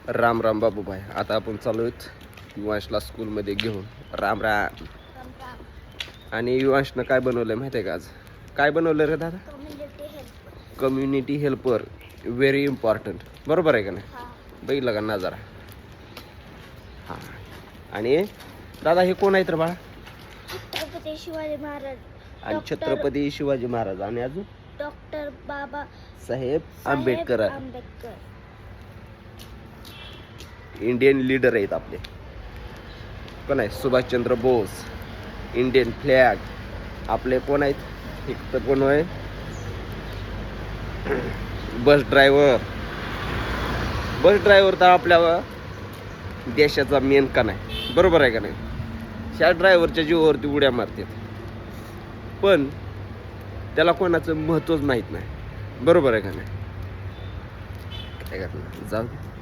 राम राम बाबूभाई. आता आपण चालू आहेत युवांशला स्कूलमध्ये घेऊन. राम राम. आणि युवांशनं काय बनवलं माहिती आहे का? आज काय बनवलं रे दादा? Community helper. Very important. बरोबर आहे का नाही? बघितलं का नजारा? हां. आणि दादा हे कोण आहेत रे बाळा? छत्रपती शिवाजी महाराज. आणि छत्रपती शिवाजी महाराज आणि अजून doctor Baba Saheb Ambedkar. Ambedkar Indian leader आहेत आपले. कोण आहे? सुभाषचंद्र बोस. इंडियन फ्लॅग आपले कोण आहेत? एक तर कोण आहे? Bus driver. बस ड्रायव्हर तर आपल्या देशाचा मेन का नाही? बरोबर आहे का नाही? ह्या ड्रायव्हरच्या जीवावरती उड्या मारतात, पण त्याला कोणाचं महत्त्वच माहीत नाही. बरोबर आहे का नाही? काय करणार? जाऊ दे.